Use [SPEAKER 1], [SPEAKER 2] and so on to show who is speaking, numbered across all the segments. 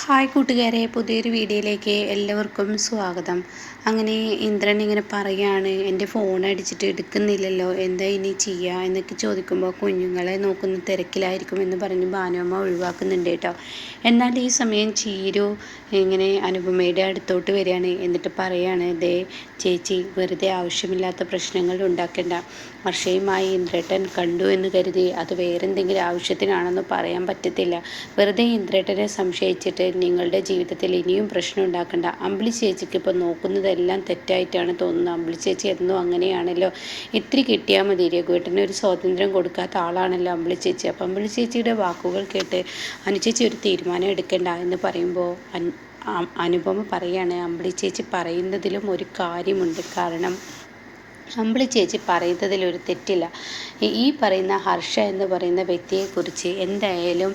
[SPEAKER 1] Hi കൂട്ടുകാരെ, പുതിയൊരു വീഡിയോയിലേക്ക് എല്ലാവർക്കും സ്വാഗതം. അങ്ങനെ ഇന്ദ്രൻ ഇങ്ങനെ പറയാണ്, എൻ്റെ ഫോൺ അടിച്ചിട്ട് എടുക്കുന്നില്ലല്ലോ, എന്താ ഇനി ചെയ്യുക എന്നൊക്കെ ചോദിക്കുമ്പോൾ കുഞ്ഞുങ്ങളെ നോക്കുന്ന തിരക്കിലായിരിക്കും എന്ന് പറഞ്ഞ് ഭാനുമ്മ ഒഴിവാക്കുന്നുണ്ട് കേട്ടോ. എന്നാൽ ഈ സമയം ചീരു ഇങ്ങനെ അനുപമയുടെ അടുത്തോട്ട് വരികയാണ്. എന്നിട്ട് പറയാണ്, ദേ ചേച്ചി, വെറുതെ ആവശ്യമില്ലാത്ത പ്രശ്നങ്ങൾ ഉണ്ടാക്കേണ്ട. വർഷയുമായി ഇന്ദ്രേട്ടൻ കണ്ടു എന്ന് കരുതി അത് വേറെന്തെങ്കിലും ആവശ്യത്തിനാണെന്ന് പറയാൻ പറ്റത്തില്ല. വെറുതെ ഇന്ദ്രേട്ടനെ സംശയിച്ചിട്ട് നിങ്ങളുടെ ജീവിതത്തിൽ ഇനിയും പ്രശ്നം ഉണ്ടാക്കണ്ട. അമ്പിളി ചേച്ചിക്ക് ഇപ്പോൾ നോക്കുന്നതെല്ലാം തെറ്റായിട്ടാണ് തോന്നുന്നത്. അമ്പിളി ചേച്ചി എന്നും അങ്ങനെയാണല്ലോ. ഇത്തിരി കിട്ടിയാൽ മതി. രഘുവേട്ടന് ഒരു സ്വാതന്ത്ര്യം കൊടുക്കാത്ത ആളാണല്ലോ അമ്പിളി ചേച്ചി. അപ്പം അമ്പിളി ചേച്ചിയുടെ വാക്കുകൾ കേട്ട് അനുചേച്ചി ഒരു തീരുമാനം എടുക്കണ്ട എന്ന് പറയുമ്പോൾ അനുപമ പറയാണ്, അമ്പിളി ചേച്ചി പറയുന്നതിലും ഒരു കാര്യമുണ്ട്. കാരണം അമ്പിളി ചേച്ചി പറയുന്നതിലൊരു തെറ്റില്ല. ഈ പറയുന്ന ഹർഷ എന്ന് പറയുന്ന വ്യക്തിയെക്കുറിച്ച് എന്തായാലും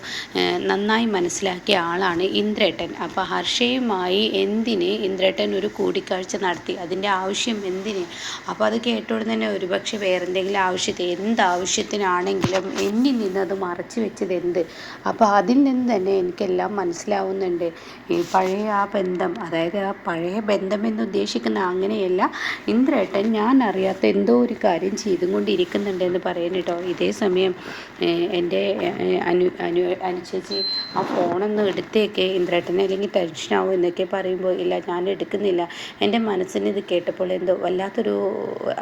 [SPEAKER 1] നന്നായി മനസ്സിലാക്കിയ ആളാണ് ഇന്ദ്രേട്ടൻ. അപ്പോൾ ഹർഷയുമായി എന്തിന് ഇന്ദ്രേട്ടൻ ഒരു കൂടിക്കാഴ്ച നടത്തി? അതിൻ്റെ ആവശ്യം എന്തിന്? അപ്പോൾ അത് കേട്ടോടെ തന്നെ ഒരുപക്ഷെ വേറെന്തെങ്കിലും എന്താവശ്യത്തിനാണെങ്കിലും എന്നിൽ നിന്ന് അത് മറച്ചു വെച്ചത് എന്ത്? അപ്പോൾ അതിൽ നിന്ന് തന്നെ എനിക്കെല്ലാം മനസ്സിലാവുന്നുണ്ട്. ഈ പഴയ ആ ബന്ധം, അതായത് ആ പഴയ ബന്ധം എന്ന് ഉദ്ദേശിക്കുന്ന അങ്ങനെയല്ല, ഇന്ദ്രേട്ടൻ ഞാൻ അറിയാത്ത എന്തോ ഒരു കാര്യം ചെയ്തും കൊണ്ടിരിക്കുന്നുണ്ടെന്ന് പറയുന്നു കേട്ടോ. ഇതേ സമയം എൻ്റെ അനുചേച്ചി ആ ഫോണൊന്ന് എടുത്തേക്ക്, ഇന്ദ്രേട്ടനെ അല്ലെങ്കിൽ ടെൻഷനാവും എന്നൊക്കെ പറയുമ്പോൾ, ഇല്ല ഞാൻ എടുക്കുന്നില്ല. എൻ്റെ മനസ്സിന് ഇത് കേട്ടപ്പോൾ എന്തോ വല്ലാത്തൊരു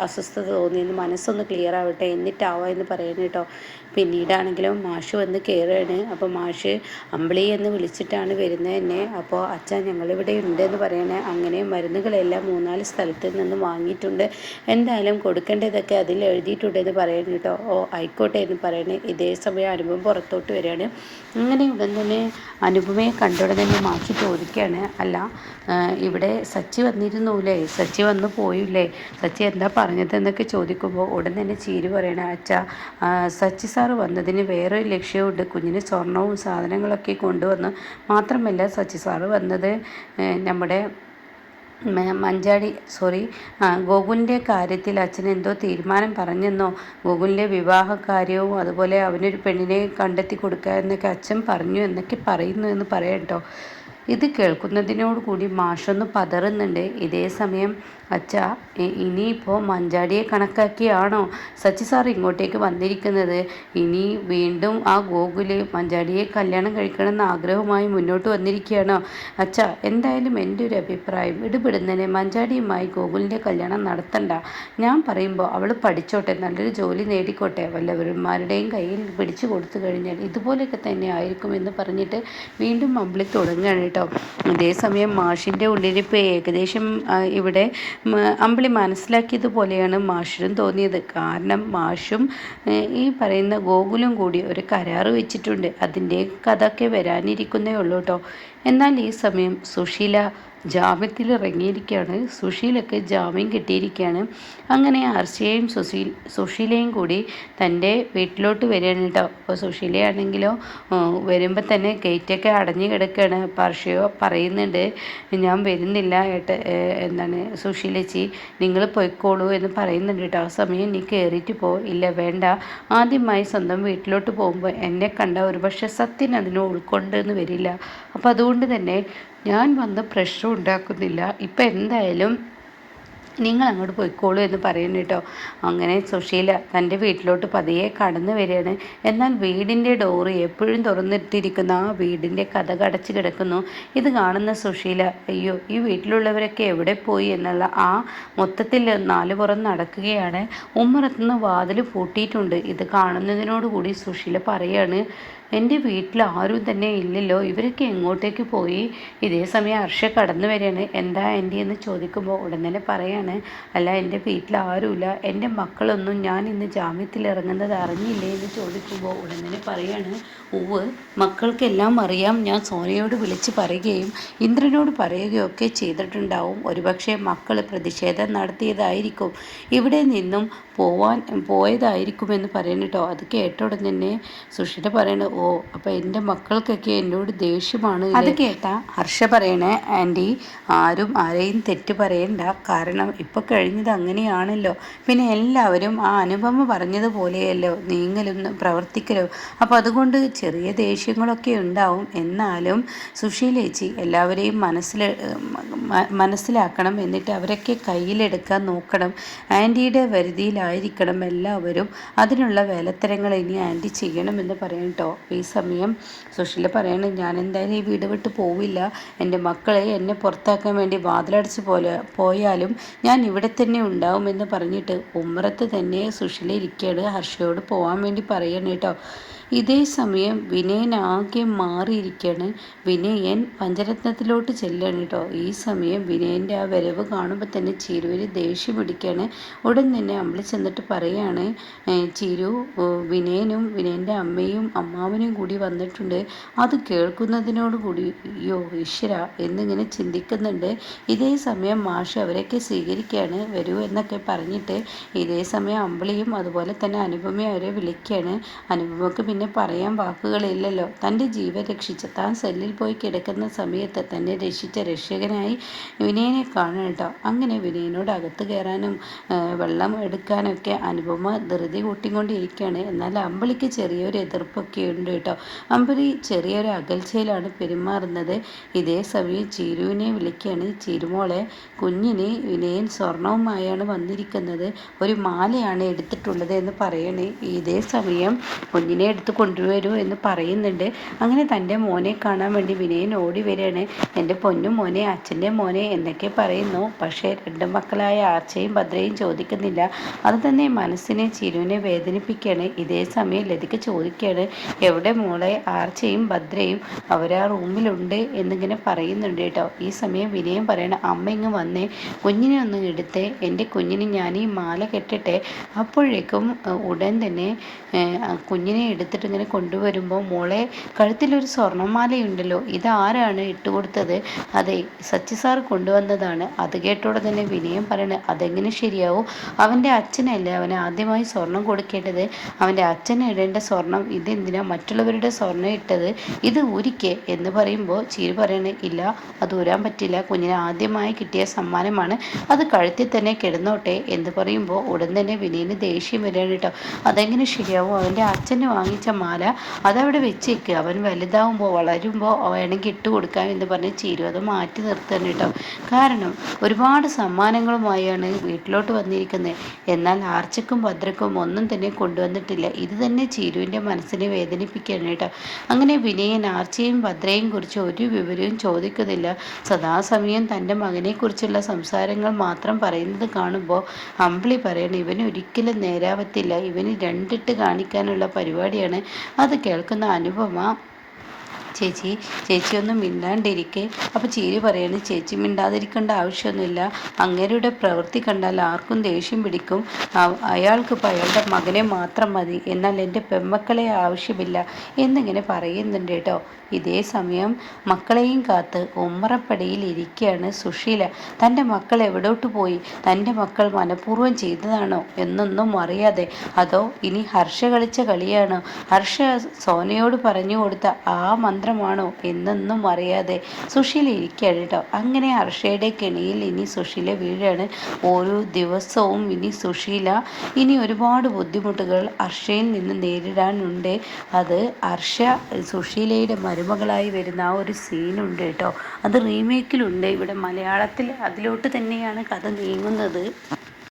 [SPEAKER 1] അസ്വസ്ഥത തോന്നിയെന്ന്, മനസ്സൊന്ന് ക്ലിയർ ആവട്ടെ എന്നിട്ടാവാം എന്ന് പറയുന്നു കേട്ടോ. പിന്നീടാണെങ്കിലും മാഷ് വന്ന് കയറുകയാണ്. അപ്പോൾ മാഷ് അമ്പിളി എന്ന് വിളിച്ചിട്ടാണ് വരുന്നത് എന്നെ. അപ്പോൾ അച്ഛാ ഞങ്ങളിവിടെ ഉണ്ടെന്ന് പറയണേ. അങ്ങനെ മരുന്നുകളെല്ലാം 3-4 സ്ഥലത്ത് നിന്ന് വാങ്ങിയിട്ടുണ്ട്, എന്തായാലും കൊടുക്കേണ്ടതൊക്കെ അതിൽ എഴുതിയിട്ടുണ്ടെന്ന് പറയുന്നു കേട്ടോ. ഓ ആയിക്കോട്ടെ എന്ന് പറയണേ. ഇതേ സമയം അനുപമ പുറത്തോട്ട് വരികയാണ്. അങ്ങനെ ഉടൻ തന്നെ അനുപമയെ കണ്ടുടൻ തന്നെ മാഷി ചോദിക്കുകയാണ്, അല്ല ഇവിടെ സച്ചി വന്നിരുന്നൂല്ലേ, സച്ചി വന്നു പോയില്ലേ, സച്ചി എന്താ പറഞ്ഞതെന്നൊക്കെ ചോദിക്കുമ്പോൾ ഉടൻ തന്നെ ചീരു പറയണ, അച്ഛാ സച്ചി സാറ് വന്നതിന് വേറൊരു ലക്ഷ്യമുണ്ട്. കുഞ്ഞിന് സ്വർണവും സാധനങ്ങളൊക്കെ കൊണ്ടുവന്നു. മാത്രമല്ല സച്ചി സാറ് വന്നത് നമ്മുടെ ഗോകുലിൻ്റെ കാര്യത്തിൽ അച്ഛൻ എന്തോ തീരുമാനം പറഞ്ഞെന്നോ, ഗോകുലിൻ്റെ വിവാഹ കാര്യവും അതുപോലെ അവനൊരു പെണ്ണിനെ കണ്ടെത്തി കൊടുക്കുക എന്നൊക്കെ അച്ഛൻ പറഞ്ഞു എന്നൊക്കെ പറയുന്നു എന്ന് പറയാം കേട്ടോ. ഇത് കേൾക്കുന്നതിനോട് കൂടി മാഷൊന്ന് പതറുന്നുണ്ട്. ഇതേ സമയം അച്ഛാ, ഇനിയിപ്പോൾ മഞ്ചാടിയെ കണക്കാക്കിയാണോ സച്ചി സാർ ഇങ്ങോട്ടേക്ക് വന്നിരിക്കുന്നത്? ഇനി വീണ്ടും ആ ഗോകുല് മഞ്ചാടിയെ കല്യാണം കഴിക്കണമെന്ന ആഗ്രഹവുമായി മുന്നോട്ട് വന്നിരിക്കുകയാണോ? അച്ഛാ, എന്തായാലും എൻ്റെ ഒരു അഭിപ്രായം, ഇടപെടുന്നതിന് മഞ്ചാടിയുമായി ഗോകുലിൻ്റെ കല്യാണം നടത്തണ്ട. ഞാൻ പറയുമ്പോൾ അവൾ പഠിച്ചോട്ടെ, നല്ലൊരു ജോലി നേടിക്കോട്ടെ, വല്ലവന്മാരുടെയും കയ്യിൽ പിടിച്ചു കൊടുത്തു കഴിഞ്ഞാൽ ഇതുപോലെയൊക്കെ തന്നെ ആയിരിക്കുമെന്ന് പറഞ്ഞിട്ട് വീണ്ടും അമ്പിളി തുടങ്ങുകയാണ് കേട്ടോ. അതേസമയം മാഷിൻ്റെ ഉള്ളിലിപ്പോൾ ഏകദേശം ഇവിടെ അമ്പിളി മനസ്സിലാക്കിയതുപോലെയാണ് മാഷിനും തോന്നിയത്. കാരണം മാഷും ഈ പറയുന്ന ഗോകുലും കൂടി ഒരു കരാറ് വെച്ചിട്ടുണ്ട്. അതിൻ്റെ കഥയൊക്കെ വരാനിരിക്കുന്നേ ഉള്ളൂ കേട്ടോ. എന്നാൽ ഈ സമയം സുശീല ജാമ്യത്തിൽ ഇറങ്ങിയിരിക്കുകയാണ്. സുശീലക്ക് ജാമ്യം കിട്ടിയിരിക്കുകയാണ്. അങ്ങനെ ഹർഷയെയും സുശീലയും കൂടി തൻ്റെ വീട്ടിലോട്ട് വരികയാണ് കേട്ടോ. അപ്പോൾ സുശീലയാണെങ്കിലോ വരുമ്പോൾ തന്നെ ഗേറ്റൊക്കെ അടഞ്ഞു കിടക്കുകയാണ്. അപ്പോൾ ഹർഷയോ പറയുന്നുണ്ട്, ഞാൻ വരുന്നില്ല എന്താണ് സുശീലച്ചി, നിങ്ങൾ പൊയ്ക്കോളൂ എന്ന് പറയുന്നുണ്ട് കേട്ടോ. ആ സമയം നീ കയറിയിട്ട് പോ. ഇല്ല വേണ്ട, ആദ്യമായി സ്വന്തം വീട്ടിലോട്ട് പോകുമ്പോൾ എന്നെ കണ്ട ഒരുപക്ഷെ സത്യൻ അതിനെ ഉൾക്കൊണ്ടെന്ന് വരില്ല. അപ്പോൾ അതുകൊണ്ട് തന്നെ ഞാൻ വന്ന് പ്രശ്നം ഉണ്ടാക്കുന്നില്ല. ഇപ്പം എന്തായാലും നിങ്ങൾ അങ്ങോട്ട് പോയിക്കോളൂ എന്ന് പറയുന്നു കേട്ടോ. അങ്ങനെ സുശീല തൻ്റെ വീട്ടിലോട്ട് പതിയെ കടന്നു വരികയാണ്. എന്നാൽ വീടിൻ്റെ ഡോറ് എപ്പോഴും തുറന്നിട്ടിരിക്കുന്ന ആ വീടിൻ്റെ കതകടച്ച് കിടക്കുന്നു. ഇത് കാണുന്ന സുശീല, അയ്യോ ഈ വീട്ടിലുള്ളവരൊക്കെ എവിടെ പോയി എന്നുള്ള ആ മൊത്തത്തിൽ 4 പുറം നടക്കുകയാണ്. ഉമ്മറത്തുനിന്ന് വാതിൽ പൂട്ടിയിട്ടുണ്ട്. ഇത് കാണുന്നതിനോടുകൂടി സുശീല പറയാണ്, എൻ്റെ വീട്ടിൽ ആരും തന്നെ ഇല്ലല്ലോ, ഇവരൊക്കെ എങ്ങോട്ടേക്ക് പോയി? ഇതേ സമയം ഹർഷ കടന്നു വരികയാണ്. എന്താ എൻ്റെ എന്ന് ചോദിക്കുമ്പോൾ ഉടൻ തന്നെ പറയാണ്, അല്ല എൻ്റെ വീട്ടിൽ ആരുമില്ല, എൻ്റെ മക്കളൊന്നും ഞാൻ ഇന്ന് ജാമ്യത്തിൽ ഇറങ്ങുന്നത് അറിഞ്ഞില്ലേ എന്ന് ചോദിക്കുമ്പോൾ ഉടൻ തന്നെ പറയാണ്, ഉവ് മക്കൾക്കെല്ലാം അറിയാം, ഞാൻ സോനയോട് വിളിച്ച് പറയുകയും ഇന്ദ്രനോട് പറയുകയും ഒക്കെ ചെയ്തിട്ടുണ്ടാവും. ഒരുപക്ഷെ മക്കൾ പ്രതിഷേധം നടത്തിയതായിരിക്കും, ഇവിടെ നിന്നും പോയതായിരിക്കുമെന്ന് പറയുന്നു കേട്ടോ. അത് കേട്ട ഉടൻ തന്നെ സുഷിത പറയണ, ഓ ഓ അപ്പോൾ എൻ്റെ മക്കൾക്കൊക്കെ എന്നോട് ദേഷ്യമാണ്. അത് കേട്ടാ ഹർഷ പറയണേ, ആൻറ്റി ആരും ആരെയും തെറ്റ് പറയണ്ട, കാരണം ഇപ്പോൾ കഴിഞ്ഞത് അങ്ങനെയാണല്ലോ, പിന്നെ എല്ലാവരും ആ അനുപമ പറഞ്ഞതുപോലെയല്ലോ നീങ്ങലും പ്രവർത്തിക്കലും, അപ്പോൾ അതുകൊണ്ട് ചെറിയ ദേഷ്യങ്ങളൊക്കെ ഉണ്ടാവും. എന്നാലും സുശീലേച്ചി എല്ലാവരെയും മനസ്സിലാക്കണം, എന്നിട്ട് അവരൊക്കെ കയ്യിലെടുക്കാൻ നോക്കണം. ആൻറ്റിയുടെ വരുതിയിലായിരിക്കണം എല്ലാവരും. അതിനുള്ള വേലത്തരങ്ങൾ ഇനി ആൻറ്റി ചെയ്യണമെന്ന് പറയും കേട്ടോ. ഈ സമയം സുശീല പറയണം, ഞാൻ എന്തായാലും ഈ വീട് വിട്ട് പോവില്ല. എൻ്റെ മക്കളെ എന്നെ പുറത്താക്കാൻ വേണ്ടി വാതിലടച്ച് പോയാലും ഞാൻ ഇവിടെ തന്നെ ഉണ്ടാവുമെന്ന് പറഞ്ഞിട്ട് ഉമ്മറത്ത് തന്നെ സുശീല ഇരിക്കുകയാണ്. ഹർഷയോട് പോകാൻ വേണ്ടി പറയണം കേട്ടോ. ഇതേ സമയം വിനയൻ ആകെ മാറിയിരിക്കുകയാണ്. വിനയൻ പഞ്ചരത്നത്തിലോട്ട് ചെല്ലുകയാണ് കേട്ടോ. ഈ സമയം വിനയൻ്റെ ആ വരവ് കാണുമ്പോൾ തന്നെ ചീരുവിന് ദേഷ്യം പിടിക്കുകയാണ്. ഉടൻ തന്നെ അമ്പിളി ചെന്നിട്ട് പറയുകയാണ്, ചീരു വിനയനും വിനയൻ്റെ അമ്മയും അമ്മാവനും കൂടി വന്നിട്ടുണ്ട്. അത് കേൾക്കുന്നതിനോട് കൂടി അയ്യോ ഈശ്വര എന്നിങ്ങനെ ചിന്തിക്കുന്നുണ്ട്. ഇതേ സമയം മാഷ് അവരൊക്കെ സ്വീകരിക്കുകയാണ്, വരൂ എന്നൊക്കെ പറഞ്ഞിട്ട്. ഇതേ സമയം അമ്പിളിയും അതുപോലെ തന്നെ അനുപമയും അവരെ വിളിക്കുകയാണ്. അനുപമക്ക് പിന്നെ പറയാൻ വാക്കുകളില്ലല്ലോ. തൻ്റെ ജീവൻ രക്ഷിച്ച, താൻ സെല്ലിൽ പോയി കിടക്കുന്ന സമയത്ത് തന്നെ രക്ഷിച്ച രക്ഷകനായി വിനയനെ കാണണം കേട്ടോ. അങ്ങനെ വിനയനോട് അകത്ത് കയറാനും വെള്ളം എടുക്കാനൊക്കെ അനുപമ ധൃതി കൂട്ടിക്കൊണ്ടിരിക്കുകയാണ്. എന്നാൽ അമ്പിളിക്ക് ചെറിയൊരു എതിർപ്പൊക്കെ ഉണ്ട് കേട്ടോ. അമ്പിളി ചെറിയൊരു അകൽച്ചയിലാണ് പെരുമാറുന്നത്. ഇതേ സമയം ചീരുവിനെ വിളിക്കുകയാണ്. ചീരുമോളെ, കുഞ്ഞിന് വിനയൻ സ്വർണവുമായാണ് വന്നിരിക്കുന്നത്, ഒരു മാലയാണ് എടുത്തിട്ടുള്ളത് എന്ന് പറയണേ. ഇതേ സമയം കുഞ്ഞിനെ എടുത്ത് കൊണ്ടുവരൂ എന്ന് പറയുന്നുണ്ട്. അങ്ങനെ തൻ്റെ മോനെ കാണാൻ വേണ്ടി വിനയൻ ഓടി വരികയാണ്. എൻ്റെ പൊന്നു മോനെ, അച്ഛൻ്റെ മോനെ എന്നൊക്കെ പറയുന്നു. പക്ഷേ രണ്ട് മക്കളായ ആർച്ചയും ഭദ്രയും ചോദിക്കുന്നില്ല. അത് തന്നെ മനസ്സിനെ ചീരുവിനെ വേദനിപ്പിക്കുകയാണ്. ഇതേ സമയം ലതിക ചോദിക്കുകയാണ്, എവിടെ മോളെ ആർച്ചയും ഭദ്രയും? അവരാ റൂമിലുണ്ട് എന്നിങ്ങനെ പറയുന്നുണ്ട് കേട്ടോ. ഈ സമയം വിനയം പറയണം, അമ്മ ഇങ്ങ് വന്നേ, കുഞ്ഞിനെ ഒന്ന് എടുത്തേ, എൻ്റെ കുഞ്ഞിന് ഞാൻ ഈ മാല കെട്ടട്ടെ. അപ്പോഴേക്കും ഉടൻ തന്നെ കുഞ്ഞിനെ എടുത്തിട്ട് ഇങ്ങനെ കൊണ്ടുവരുമ്പോൾ, മോളെ കഴുത്തിലൊരു സ്വർണ്ണമാലയുണ്ടല്ലോ, ഇതാരാണ് ഇട്ടുകൊടുത്തത്? അതെ, സച്ചി സാർ കൊണ്ടുവന്നതാണ്. അത് കേട്ടോടെ തന്നെ വിനയം പറയണേ, അതെങ്ങനെ ശരിയാവും? അവൻ്റെ അച്ഛനല്ലേ അവന് ആദ്യമായി സ്വർണം കൊടുക്കേണ്ടത്. അവൻ്റെ അച്ഛന് ഇടേണ്ട സ്വർണം ഇതെന്തിനാ മറ്റുള്ളവരുടെ സ്വർണ്ണം ഇട്ടത്? ഇത് ഊരിക്കേ എന്ന് പറയുമ്പോൾ ചീരു പറയണേ, ഇല്ല അത് ഊരാൻ പറ്റില്ല, കുഞ്ഞിന് ആദ്യമായി കിട്ടിയ സമ്മാനമാണ്, അത് കഴുത്തിൽ തന്നെ കിടന്നോട്ടെ എന്ന് പറയുമ്പോൾ ഉടൻ തന്നെ വിനയന് ദേഷ്യം വരികയാണ് കേട്ടോ. അതെങ്ങനെ ശരിയാവും? അവൻ്റെ അച്ഛന് വാങ്ങിച്ച മാല അതവിടെ വെച്ചേക്ക്, അവൻ വലുതാവുമ്പോൾ വളരുമ്പോൾ വേണമെങ്കിൽ ഇട്ട് കൊടുക്കാം എന്ന് പറഞ്ഞ് ചീരു അത് മാറ്റി നിർത്തുകയാണ് കേട്ടോ. കാരണം ഒരുപാട് സമ്മാനങ്ങളുമായാണ് വീട്ടിലോട്ട് വന്നിരിക്കുന്നത്. എന്നാൽ ആർച്ചക്കും ഭദ്രക്കും ഒന്നും തന്നെ കൊണ്ടുവന്നിട്ടില്ല. ഇത് തന്നെ ചീരുവിൻ്റെ മനസ്സിനെ വേദനിപ്പിക്കുകയാണ് കേട്ടോ. അങ്ങനെ വിനയൻ ആർച്ചയും ഭദ്രയും കുറിച്ച് ഒരു വിവരവും ചോദിക്കുന്നില്ല. സദാസമയം തൻ്റെ മകനെക്കുറിച്ചുള്ള സംസാരങ്ങൾ മാത്രം പറയുന്നത് കാണുമ്പോൾ അമ്പിളി പറയണം, ഇവന് ഒരിക്കലും നേരാവത്തില്ല, ഇവന് രണ്ടിട്ട് കാണിക്കാനുള്ള പരിപാടിയാണ്. അത് കേൾക്കുന്ന അനുപമ, ചേച്ചി ഒന്നും മിണ്ടാണ്ടിരിക്കെ. അപ്പോൾ ചീരി പറയാണ്, ചേച്ചി മിണ്ടാതിരിക്കേണ്ട ആവശ്യമൊന്നുമില്ല, അങ്ങേരുടെ പ്രവൃത്തി കണ്ടാൽ ആർക്കും ദേഷ്യം പിടിക്കും. അയാൾക്കിപ്പോൾ അയാളുടെ മകനെ മാത്രം മതി, എന്നാൽ എൻ്റെ പെമ്മക്കളെ ആവശ്യമില്ല എന്നിങ്ങനെ പറയുന്നുണ്ട് കേട്ടോ. ഇതേ സമയം മക്കളെയും കാത്ത് ഉമ്മറപ്പടിയിൽ ഇരിക്കുകയാണ് സുശീല. തൻ്റെ മക്കൾ എവിടോട്ട് പോയി? തൻ്റെ മക്കൾ മനഃപൂർവ്വം ചെയ്തതാണോ എന്നൊന്നും അറിയാതെ, അതോ ഇനി ഹർഷ കളിച്ച കളിയാണോ, ഹർഷ സോനയോട് പറഞ്ഞു കൊടുത്ത ആ മന്ത്രമാണോ എന്നൊന്നും അറിയാതെ സുശീല ഇരിക്കുകയാണ് കേട്ടോ. അങ്ങനെ ഹർഷയുടെ കെണിയിൽ ഇനി സുശീല വീഴാണ്. ഓരോ ദിവസവും ഇനി ഒരുപാട് ബുദ്ധിമുട്ടുകൾ ഹർഷയിൽ നിന്ന് നേരിടാനുണ്ട്. അത് ഹർഷ സുശീലയുടെ മരുമകളായി വരുന്ന ആ ഒരു സീനുണ്ട് കേട്ടോ. അത് റീമേക്കിലുണ്ട്. ഇവിടെ മലയാളത്തിൽ അതിലോട്ട് തന്നെയാണ് കഥ നീങ്ങുന്നത്.